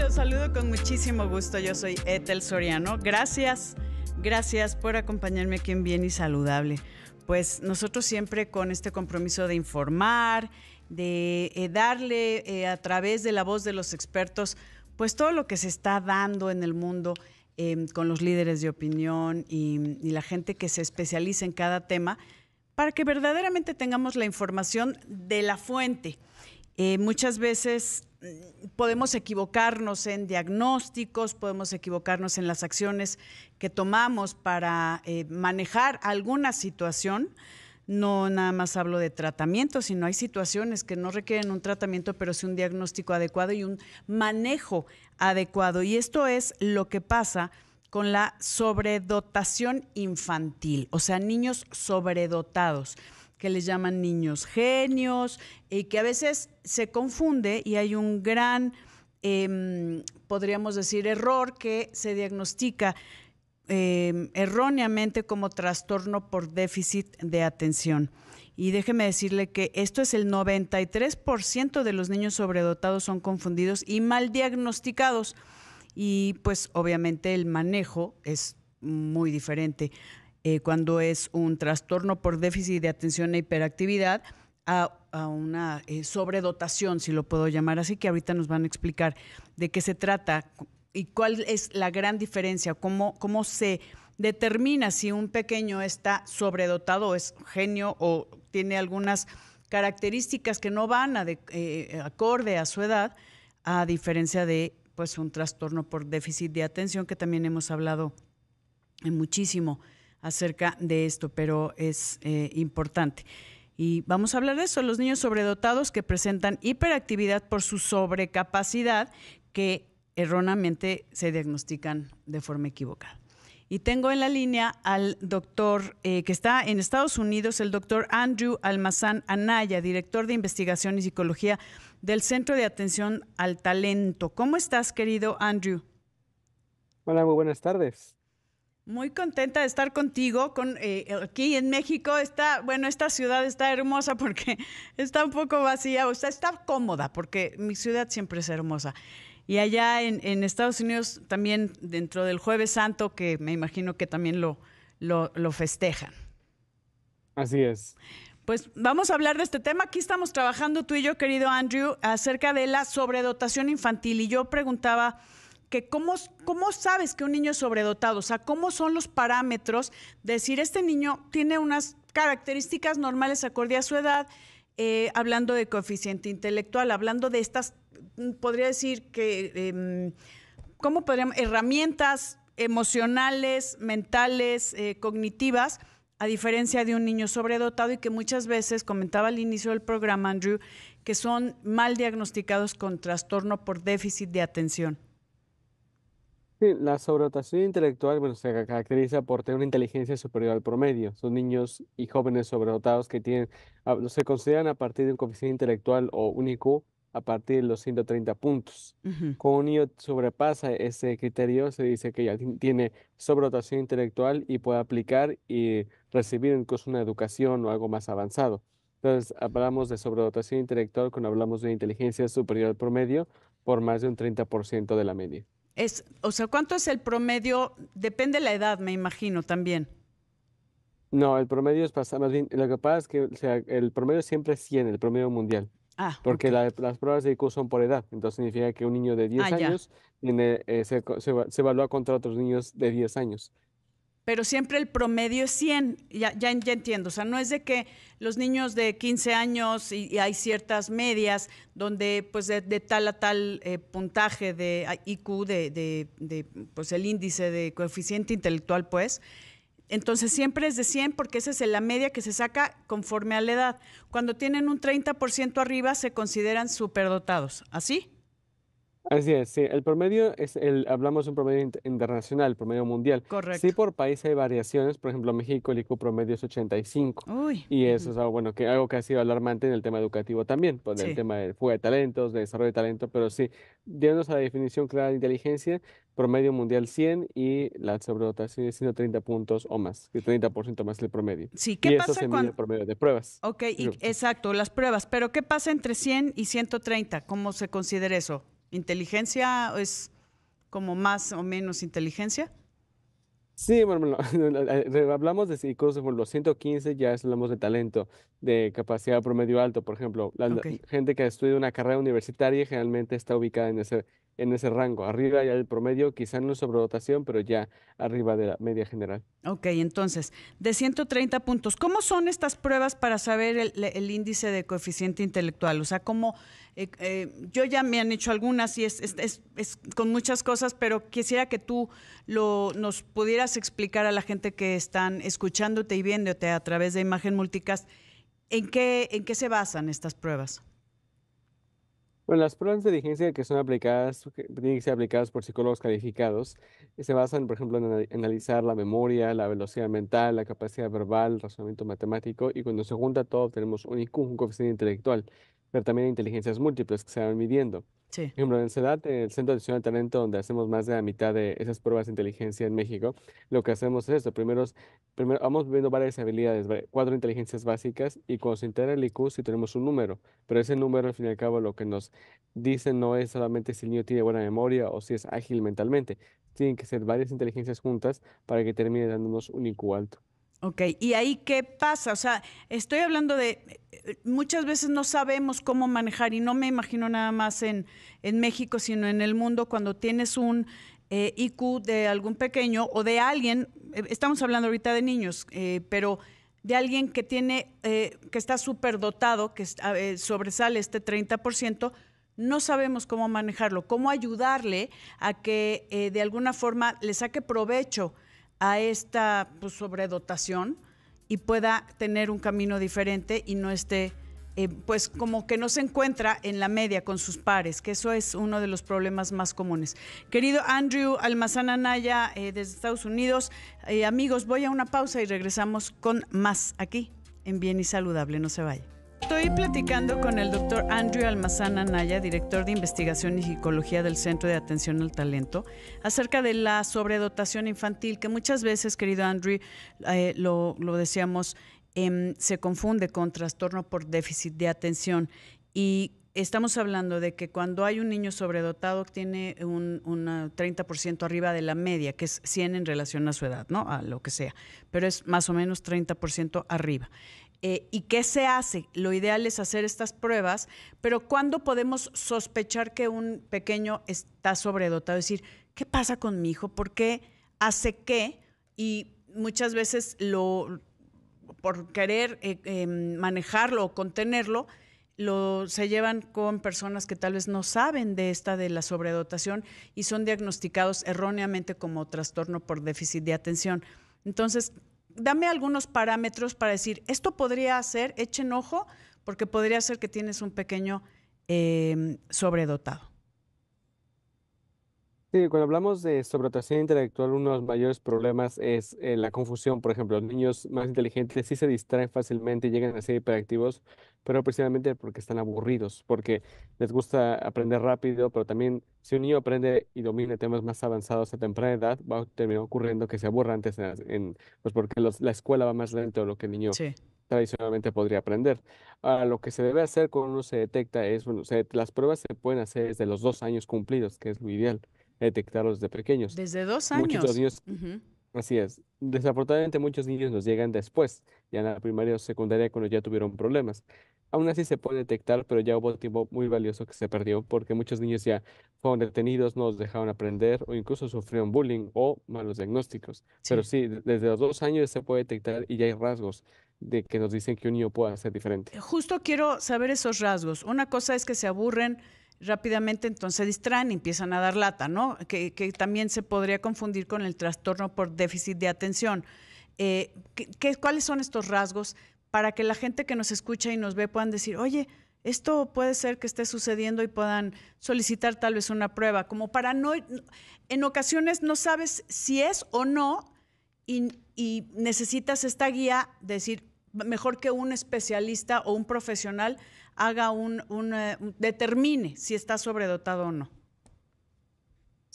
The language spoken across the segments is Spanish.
Los saludo con muchísimo gusto. Yo soy Ethel Soriano. Gracias por acompañarme aquí en Bien y Saludable. Pues nosotros siempre con este compromiso de informar, de darle a través de la voz de los expertos, pues todo lo que se está dando en el mundo con los líderes de opinión y la gente que se especializa en cada tema, para que verdaderamente tengamos la información de la fuente. Muchas veces podemos equivocarnos en diagnósticos, podemos equivocarnos en las acciones que tomamos para manejar alguna situación. No nada más hablo de tratamiento, sino hay situaciones que no requieren un tratamiento, pero sí un diagnóstico adecuado y un manejo adecuado. Y esto es lo que pasa con la sobredotación infantil, o sea, niños sobredotados, que les llaman niños genios, y que a veces se confunde y hay un gran, podríamos decir, error que se diagnostica erróneamente como trastorno por déficit de atención. Y déjeme decirle que esto es el 93% de los niños sobredotados son confundidos y mal diagnosticados. Y pues obviamente el manejo es muy diferente cuando es un trastorno por déficit de atención e hiperactividad a una sobredotación, si lo puedo llamar así, que ahorita nos van a explicar de qué se trata y cuál es la gran diferencia, cómo se determina si un pequeño está sobredotado, es genio o tiene algunas características que no van acorde a su edad, a diferencia de pues un trastorno por déficit de atención, que también hemos hablado muchísimo acerca de esto, pero es importante. Y vamos a hablar de eso, los niños sobredotados que presentan hiperactividad por su sobrecapacidad, que erróneamente se diagnostican de forma equivocada. Y tengo en la línea al doctor que está en Estados Unidos, el doctor Andrew Almazán Anaya, director de investigación y psicología del Centro de Atención al Talento. ¿Cómo estás, querido Andrew? Hola, muy buenas tardes. Muy contenta de estar contigo. Aquí en México esta ciudad está hermosa porque está un poco vacía, o sea, está cómoda porque mi ciudad siempre es hermosa. Y allá en Estados Unidos también dentro del Jueves Santo, que me imagino que también lo festejan. Así es. Pues vamos a hablar de este tema. Aquí estamos trabajando tú y yo, querido Andrew, acerca de la sobredotación infantil. Y yo preguntaba que ¿cómo sabes que un niño es sobredotado? O sea, ¿cómo son los parámetros de decir este niño tiene unas características normales acorde a su edad? Hablando de coeficiente intelectual, hablando de estas, podría decir que, ¿cómo podríamos? Herramientas emocionales, mentales, cognitivas, a diferencia de un niño sobredotado y que muchas veces, comentaba al inicio del programa, Andrew, que son mal diagnosticados con trastorno por déficit de atención. Sí, la sobredotación intelectual, bueno, se caracteriza por tener una inteligencia superior al promedio. Son niños y jóvenes sobredotados que se consideran a partir de un coeficiente intelectual o un IQ a partir de los 130 puntos. Uh-huh. Cuando un niño sobrepasa ese criterio, se dice que ya tiene sobredotación intelectual y puede aplicar y recibir incluso una educación o algo más avanzado. Entonces, hablamos de sobredotación intelectual cuando hablamos de inteligencia superior al promedio por más de un 30% de la media. O sea, ¿cuánto es el promedio? Depende de la edad, me imagino, también. No, el promedio es más bien, lo que pasa es que el promedio siempre es 100, el promedio mundial, porque Ok. las pruebas de IQ son por edad, entonces significa que un niño de 10 Ya. años se evalúa contra otros niños de 10 años. Pero siempre el promedio es 100, ya entiendo. O sea, no es de que los niños de 15 años y hay ciertas medias donde pues de tal a tal puntaje de IQ, pues el índice de coeficiente intelectual, pues. Entonces siempre es de 100 porque esa es la media que se saca conforme a la edad. Cuando tienen un 30% arriba se consideran superdotados, ¿así? Así es, sí. El promedio hablamos de un promedio internacional, promedio mundial. Sí, Correcto. por país hay variaciones. Por ejemplo, México el IQ promedio es 85. Uy. Y eso Uh-huh. es algo, bueno, algo que ha sido alarmante en el tema educativo también, por el Sí. tema de fuga de talentos, de desarrollo de talento. Pero sí, yéndonos a la definición clara de inteligencia, promedio mundial 100 y la sobredotación es 130 puntos o más, que 30% más el promedio. Sí, ¿qué Y eso pasa se mide cuando...? en promedio de pruebas. Ok, Digo, exacto, las pruebas. Pero ¿qué pasa entre 100 y 130? ¿Cómo se considera eso? ¿Inteligencia es como más o menos inteligencia? Sí, bueno, hablamos de psicólogos, por los 115 ya hablamos de talento, de capacidad promedio alto, por ejemplo. La Ok. gente que estudia una carrera universitaria generalmente está ubicada en ese rango. Arriba ya el promedio, quizá no es sobredotación, pero ya arriba de la media general. Ok, entonces, de 130 puntos, ¿cómo son estas pruebas para saber el índice de coeficiente intelectual? O sea, yo ya me han hecho algunas y es con muchas cosas, pero quisiera que tú nos pudieras explicar a la gente que están escuchándote y viéndote a través de Imagen Multicast, ¿en qué se basan estas pruebas? Bueno, las pruebas de inteligencia que son aplicadas, que tienen que ser aplicadas por psicólogos calificados, se basan, por ejemplo, en analizar la memoria, la velocidad mental, la capacidad verbal, el razonamiento matemático, y cuando se junta todo tenemos un IQ, un coeficiente intelectual, pero también hay inteligencias múltiples que se van midiendo. Sí. Por ejemplo, en CEDAT, en el Centro de Atención al Talento, donde hacemos más de la mitad de esas pruebas de inteligencia en México, lo que hacemos es esto. Primero vamos viendo varias habilidades, cuatro inteligencias básicas, y cuando se integra el IQ, sí tenemos un número, pero ese número, al fin y al cabo, lo que nos dicen no es solamente si el niño tiene buena memoria o si es ágil mentalmente. Tienen que ser varias inteligencias juntas para que termine dándonos un IQ alto. Ok, ¿y ahí qué pasa? O sea, estoy hablando muchas veces no sabemos cómo manejar y no me imagino nada más en México, sino en el mundo cuando tienes un IQ de algún pequeño o de alguien, estamos hablando ahorita de niños, pero de alguien que que está súper dotado, sobresale este 30%, no sabemos cómo manejarlo, cómo ayudarle a que de alguna forma le saque provecho a esta sobredotación y pueda tener un camino diferente y no esté, pues como que no se encuentra en la media con sus pares, que eso es uno de los problemas más comunes. Querido Andrew Almazán Anaya, desde Estados Unidos, amigos, voy a una pausa y regresamos con más aquí en Bien y Saludable, no se vaya. Estoy platicando con el doctor Andrew Almazán Anaya, director de investigación y psicología del Centro de Atención al Talento, acerca de la sobredotación infantil, que muchas veces, querido Andrew, lo decíamos, se confunde con trastorno por déficit de atención. Y estamos hablando de que cuando hay un niño sobredotado tiene un 30% arriba de la media, que es 100 en relación a su edad, ¿no? A lo que sea, pero es más o menos 30% arriba. ¿Y qué se hace? Lo ideal es hacer estas pruebas, pero ¿cuándo podemos sospechar que un pequeño está sobredotado? Es decir, ¿qué pasa con mi hijo? ¿Por qué hace qué? Y muchas veces por querer manejarlo o contenerlo, se llevan con personas que tal vez no saben de la sobredotación y son diagnosticados erróneamente como trastorno por déficit de atención. Entonces, dame algunos parámetros para decir, esto podría ser, echen ojo, porque podría ser que tienes un pequeño sobredotado. Sí, cuando hablamos de sobredotación intelectual, uno de los mayores problemas es la confusión. Por ejemplo, los niños más inteligentes sí se distraen fácilmente y llegan a ser hiperactivos, pero precisamente porque están aburridos, porque les gusta aprender rápido, pero también si un niño aprende y domina temas más avanzados a temprana edad, va a terminar ocurriendo que se aburra antes pues porque la escuela va más lento de lo que el niño Sí. tradicionalmente podría aprender. Ahora, lo que se debe hacer cuando uno se detecta es, bueno, las pruebas se pueden hacer desde los 2 años cumplidos, que es lo ideal detectarlos desde pequeños. Desde dos Muchos de los años. niños, Ujú. así es, desafortunadamente muchos niños nos llegan después, ya en la primaria o secundaria cuando ya tuvieron problemas. Aún así se puede detectar, pero ya hubo tiempo muy valioso que se perdió porque muchos niños ya fueron detenidos, no los dejaron aprender o incluso sufrieron bullying o malos diagnósticos. Pero Sí. sí, desde los 2 años se puede detectar y ya hay rasgos de que nos dicen que un niño puede ser diferente. Justo quiero saber esos rasgos. Una cosa es que se aburren rápidamente, entonces se distraen y empiezan a dar lata, ¿no? Que también se podría confundir con el trastorno por déficit de atención. ¿Cuáles son estos rasgos para que la gente que nos escucha y nos ve puedan decir, oye, esto puede ser que esté sucediendo y puedan solicitar tal vez una prueba, como para no, en ocasiones no sabes si es o no y necesitas esta guía de decir, mejor que un especialista o un profesional haga determine si está sobredotado o no.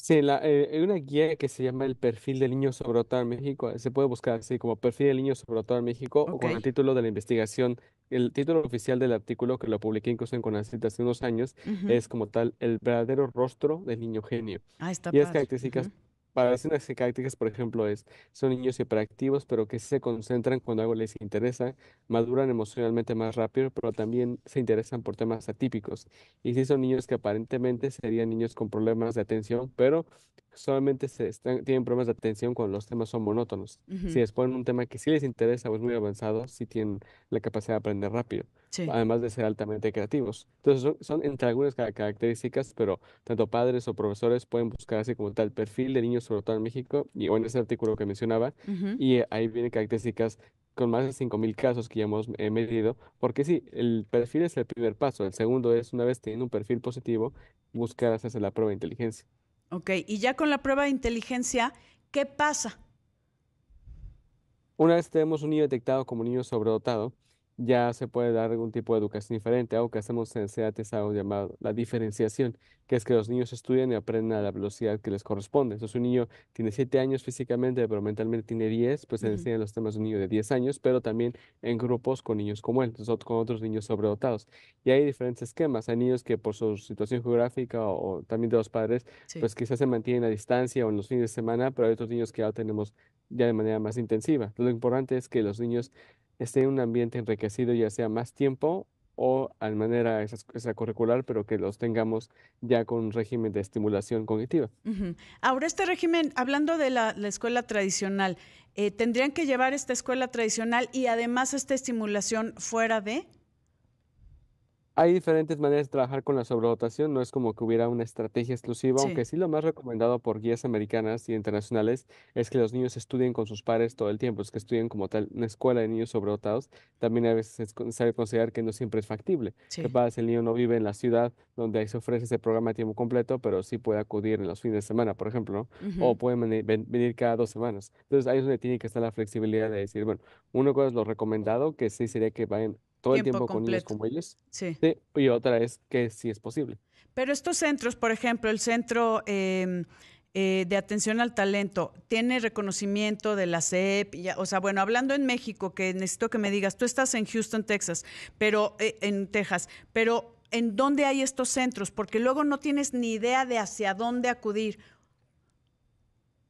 Sí, hay una guía que se llama el perfil del niño sobredotada en México. Se puede buscar así como perfil del niño sobredotada en México o Ok. con el título de la investigación. El título oficial del artículo que lo publiqué incluso en Conacyt hace unos años Ujú. es como tal el verdadero rostro del niño genio. Ah, está Y las padre. características, Ujú. para decir unas características, por ejemplo, son niños hiperactivos, pero que sí se concentran cuando algo les interesa, maduran emocionalmente más rápido, pero también se interesan por temas atípicos. Y sí son niños que aparentemente serían niños con problemas de atención, pero solamente tienen problemas de atención cuando los temas son monótonos. Si Ujú. les ponen un tema que sí les interesa o es muy avanzado, sí tienen la capacidad de aprender rápido, Sí. además de ser altamente creativos. Entonces son entre algunas características, pero tanto padres o profesores pueden buscar así como tal perfil de niños sobre todo en México, y o en ese artículo que mencionaba, Ujú. y ahí vienen características con más de 5.000 casos que ya hemos medido, porque sí, el perfil es el primer paso. El segundo es, una vez teniendo un perfil positivo, buscar hacerse la prueba de inteligencia. Ok. Y ya con la prueba de inteligencia, ¿qué pasa? Una vez tenemos un niño detectado como niño sobredotado, ya se puede dar algún tipo de educación diferente. Algo que hacemos en CEAT es algo llamado la diferenciación, que es que los niños estudian y aprenden a la velocidad que les corresponde. Entonces, un niño tiene 7 años físicamente, pero mentalmente tiene 10, pues se le Ujú. enseñan los temas de un niño de 10 años, pero también en grupos con niños como él, entonces, con otros niños sobredotados. Y hay diferentes esquemas. Hay niños que por su situación geográfica o también de los padres, Sí. pues quizás se mantienen a distancia o en los fines de semana, pero hay otros niños que ya tenemos ya de manera más intensiva. Lo importante es que los niños estén en un ambiente enriquecido, ya sea más tiempo o de manera extracurricular, pero que los tengamos ya con un régimen de estimulación cognitiva. Ujú. Ahora, este régimen, hablando de la escuela tradicional, ¿tendrían que llevar esta escuela tradicional y además esta estimulación fuera de? Hay diferentes maneras de trabajar con la sobredotación, no es como que hubiera una estrategia exclusiva, Sí. aunque sí lo más recomendado por guías americanas y internacionales es que los niños estudien con sus padres todo el tiempo, es que estudien como tal una escuela de niños sobredotados. También a veces es necesario considerar que no siempre es factible. ¿Qué Sí. pasa si el niño no vive en la ciudad donde ahí se ofrece ese programa a tiempo completo, pero sí puede acudir en los fines de semana, por ejemplo, ¿no? O Ujú. pueden venir cada 2 semanas? Entonces ahí es donde tiene que estar la flexibilidad de decir, bueno, una cosa es lo recomendado, que sí sería que vayan todo el Tiempo tiempo con niños completo. como ellos. Sí. Sí, y otra es que sí es posible. Pero estos centros, por ejemplo, el Centro de Atención al Talento, ¿tiene reconocimiento de la SEP? O sea, bueno, hablando en México, que necesito que me digas, tú estás en Houston, Texas, pero en Texas, pero ¿en dónde hay estos centros? Porque luego no tienes ni idea de hacia dónde acudir.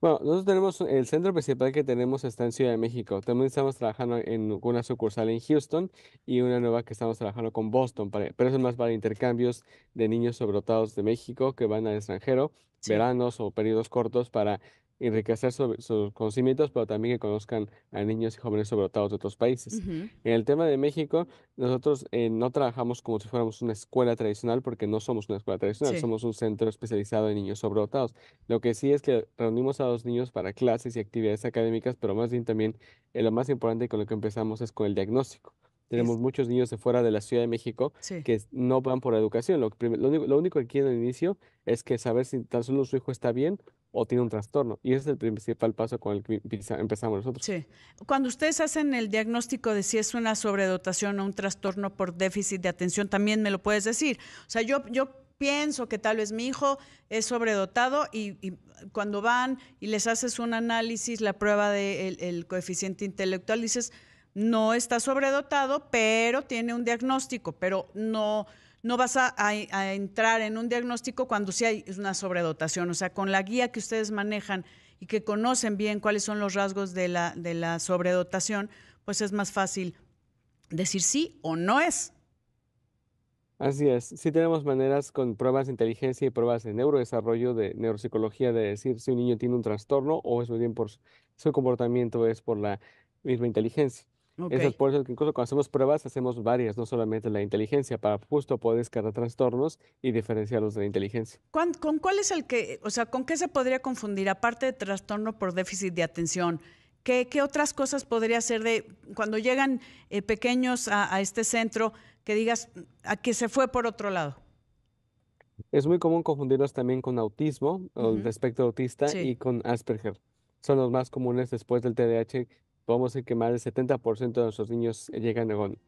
Bueno, nosotros tenemos el centro principal que tenemos está en Ciudad de México. También estamos trabajando en una sucursal en Houston y una nueva que estamos trabajando con Boston, pero eso es más para intercambios de niños sobredotados de México que van al extranjero, Sí. veranos o periodos cortos para enriquecer sus conocimientos, pero también que conozcan a niños y jóvenes sobredotados de otros países. Ujú. En el tema de México, nosotros no trabajamos como si fuéramos una escuela tradicional porque no somos una escuela tradicional, Sí. somos un centro especializado en niños sobredotados. Lo que sí es que reunimos a los niños para clases y actividades académicas, pero más bien también lo más importante con lo que empezamos es con el diagnóstico. Tenemos Es, muchos niños de fuera de la Ciudad de México sí. que no van por educación. Lo único que quieren al inicio es que saber si tan solo su hijo está bien o tiene un trastorno. Y ese es el principal paso con el que empezamos nosotros. Sí. Cuando ustedes hacen el diagnóstico de si es una sobredotación o un trastorno por déficit de atención, también me lo puedes decir. O sea, yo pienso que tal vez mi hijo es sobredotado y cuando van y les haces un análisis, la prueba del el coeficiente intelectual, dices, no está sobredotado, pero tiene un diagnóstico, pero no vas a entrar en un diagnóstico cuando sí hay una sobredotación. O sea, con la guía que ustedes manejan y que conocen bien cuáles son los rasgos de la sobredotación, pues es más fácil decir sí o no es. Así es, sí tenemos maneras con pruebas de inteligencia y pruebas de neurodesarrollo, de neuropsicología, de decir si un niño tiene un trastorno o es más bien por su comportamiento, es por la misma inteligencia. Ok. Eso es por eso que incluso cuando hacemos pruebas, hacemos varias, no solamente la inteligencia, para justo poder descartar trastornos y diferenciarlos de la inteligencia. ¿Con cuál es el que, o sea, con qué se podría confundir, aparte de trastorno por déficit de atención? ¿Qué otras cosas podría ser de cuando llegan pequeños a este centro que digas a que se fue por otro lado? Es muy común confundirlos también con autismo, o el Ujú. espectro autista, Sí. y con Asperger. Son los más comunes después del TDAH. Podemos decir que más del 70% de nuestros niños llegan con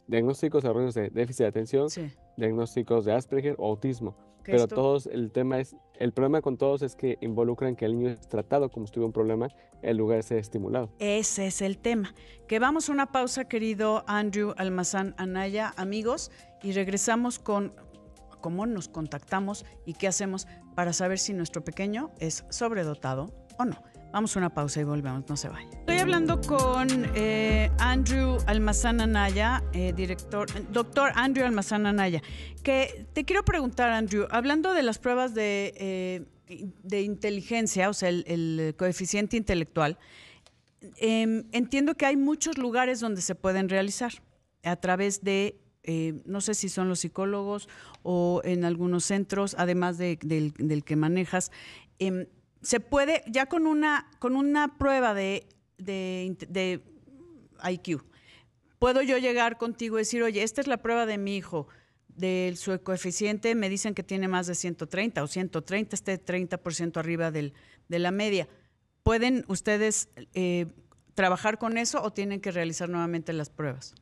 diagnósticos erróneos de déficit de atención, Sí. diagnósticos de Asperger o autismo. Que Pero esto, todos, el problema con todos es que involucran que el niño es tratado como si tuviera un problema en lugar de ser estimulado. ese es el tema. Que vamos a una pausa, querido Andrew Almazán Anaya, amigos, y regresamos con cómo nos contactamos y qué hacemos para saber si nuestro pequeño es sobredotado o no. Vamos a una pausa y volvemos, no se vayan. Estoy hablando con Andrew Almazán Anaya, doctor Andrew Almazán Anaya, que te quiero preguntar, Andrew, hablando de las pruebas de inteligencia, o sea, el coeficiente intelectual, entiendo que hay muchos lugares donde se pueden realizar a través de, no sé si son los psicólogos o en algunos centros, además del que manejas. Se puede, ya con una prueba de IQ, puedo yo llegar contigo y decir, oye, esta es la prueba de mi hijo, de su coeficiente, me dicen que tiene más de 130 o 130, esté 30% arriba de la media. ¿Pueden ustedes trabajar con eso o tienen que realizar nuevamente las pruebas?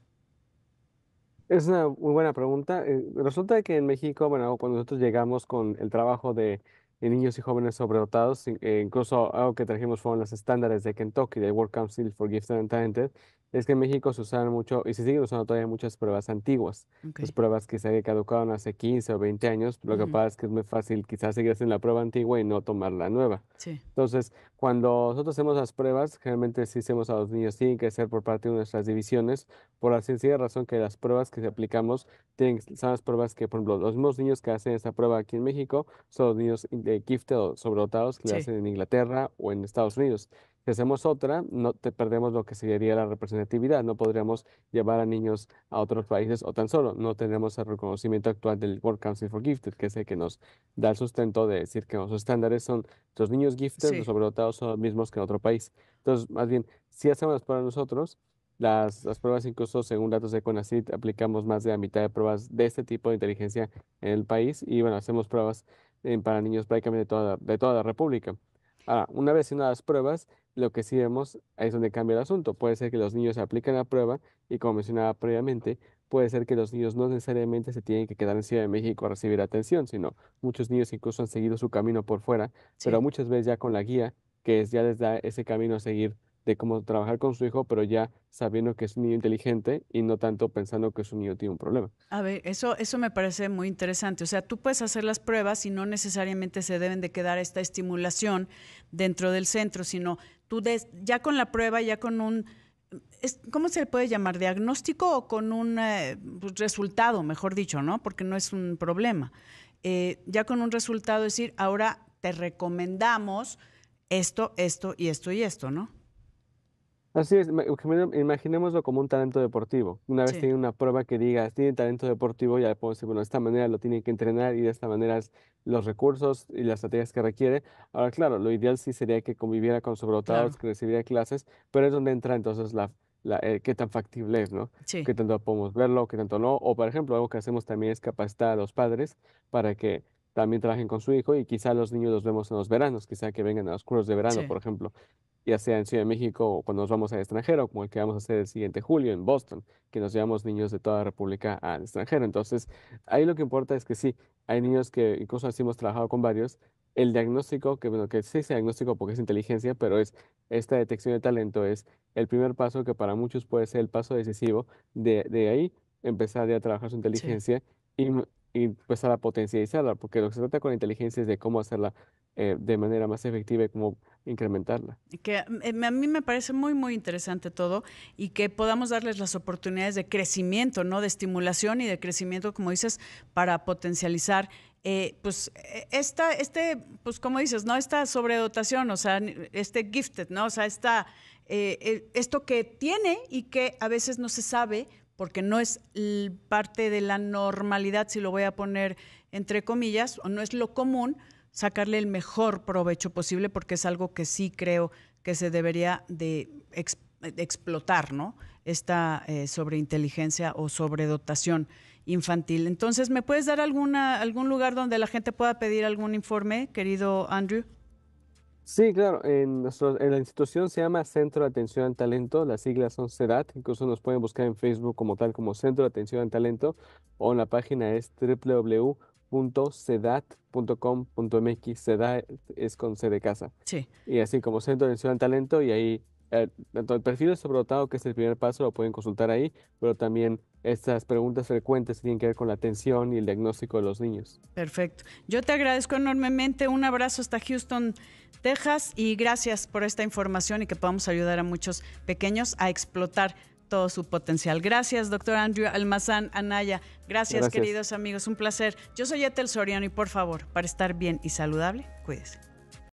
Es una muy buena pregunta. Resulta que en México, bueno, cuando nosotros llegamos con el trabajo de niños y jóvenes sobredotados, incluso algo que trajimos fueron los estándares de Kentucky, del World Council for Gifted and Talented, es que en México se usaban mucho y se siguen usando todavía muchas pruebas antiguas. Las Okay. pruebas que se caducaron hace 15 o 20 años, lo que Ujú. pasa es que es muy fácil quizás seguir haciendo la prueba antigua y no tomar la nueva. Sí, Entonces, cuando nosotros hacemos las pruebas, generalmente sí hacemos a los niños, tienen que ser por parte de nuestras divisiones, por la sencilla razón que las pruebas que aplicamos son las pruebas que, por ejemplo, los mismos niños que hacen esta prueba aquí en México son los niños de gifted o sobredotados que la sí. hacen en Inglaterra o en Estados Unidos. Si hacemos otra, no te perdemos lo que sería la representatividad. No podríamos llevar a niños a otros países o tan solo no tendremos el reconocimiento actual del World Council for Gifted, que es el que nos da el sustento de decir que los estándares son los niños gifted, los Sí. sobredotados son los mismos que en otro país. Entonces, más bien, si hacemos las pruebas nosotros, las pruebas, incluso según datos de CONACYT, aplicamos más de la mitad de pruebas de este tipo de inteligencia en el país y bueno, hacemos pruebas para niños prácticamente de toda la República. Ahora, una vez haciendo las pruebas, lo que sí vemos ahí es donde cambia el asunto. Puede ser que los niños se apliquen la prueba y como mencionaba previamente, puede ser que los niños no necesariamente se tienen que quedar en Ciudad de México a recibir atención, sino muchos niños incluso han seguido su camino por fuera, pero Sí. muchas veces ya con la guía, que es ya les da ese camino a seguir de cómo trabajar con su hijo, pero ya sabiendo que es un niño inteligente y no tanto pensando que su niño tiene un problema. A ver, eso me parece muy interesante. O sea, tú puedes hacer las pruebas y no necesariamente se deben de quedar esta estimulación dentro del centro, sino tú ya con la prueba, ya con un, ¿cómo se le puede llamar? ¿Diagnóstico o con un pues, resultado, mejor dicho, ¿no? Porque no es un problema. Ya con un resultado decir, ahora te recomendamos esto, esto y esto y esto, ¿no? Así es, imaginémoslo como un talento deportivo. Una vez Sí, tiene una prueba que diga, tiene talento deportivo, ya le podemos decir, bueno, de esta manera lo tiene que entrenar y de esta manera es los recursos y las estrategias que requiere. Ahora, claro, lo ideal sí sería que conviviera con sobredotados, claro. que recibiera clases, pero es donde entra entonces qué tan factible es, ¿no? Sí, Qué tanto podemos verlo, qué tanto no. O, por ejemplo, algo que hacemos también es capacitar a los padres para que también trabajen con su hijo y quizá los niños los vemos en los veranos, quizá que vengan a los cursos de verano, sí. por ejemplo ya sea en Ciudad de México o cuando nos vamos al extranjero, como el que vamos a hacer el siguiente julio en Boston, que nos llevamos niños de toda la República al extranjero. Entonces, ahí lo que importa es que sí, hay niños que incluso así hemos trabajado con varios. El diagnóstico, que bueno, que sí es diagnóstico porque es inteligencia, pero es esta detección de talento es el primer paso que para muchos puede ser el paso decisivo de ahí empezar ya a trabajar su Sí. inteligencia y, y empezar a potencializarla, porque lo que se trata con la inteligencia es de cómo hacerla de manera más efectiva y cómo incrementarla. Que a mí me parece muy, muy interesante todo y que podamos darles las oportunidades de crecimiento, ¿no? De estimulación y de crecimiento, como dices, para potencializar, pues como dices, ¿no? Esta sobredotación, o sea, este gifted, ¿no? O sea, esto que tiene y que a veces no se sabe porque no es parte de la normalidad, si lo voy a poner entre comillas, o no es lo común, sacarle el mejor provecho posible porque es algo que sí creo que se debería de explotar, ¿no? Esta sobreinteligencia o sobredotación infantil. Entonces, ¿me puedes dar algún lugar donde la gente pueda pedir algún informe, querido Andrew? Sí, claro, en la institución se llama Centro de Atención al Talento, las siglas son CEDAT, incluso nos pueden buscar en Facebook como tal, como Centro de Atención al Talento, o en la página es www.cedat.com.mx, CEDAT es con C de casa, Sí. y así como Centro de Atención al Talento, y ahí, tanto el perfil de sobredotado, que es el primer paso, lo pueden consultar ahí, pero también estas preguntas frecuentes que tienen que ver con la atención y el diagnóstico de los niños. Perfecto. Yo te agradezco enormemente. Un abrazo hasta Houston, Texas, y gracias por esta información y que podamos ayudar a muchos pequeños a explotar todo su potencial. Gracias, doctor Andrew Almazán Anaya. Gracias, Gracias. queridos amigos. Un placer. Yo soy Ethel Soriano y por favor, para estar bien y saludable, cuídese.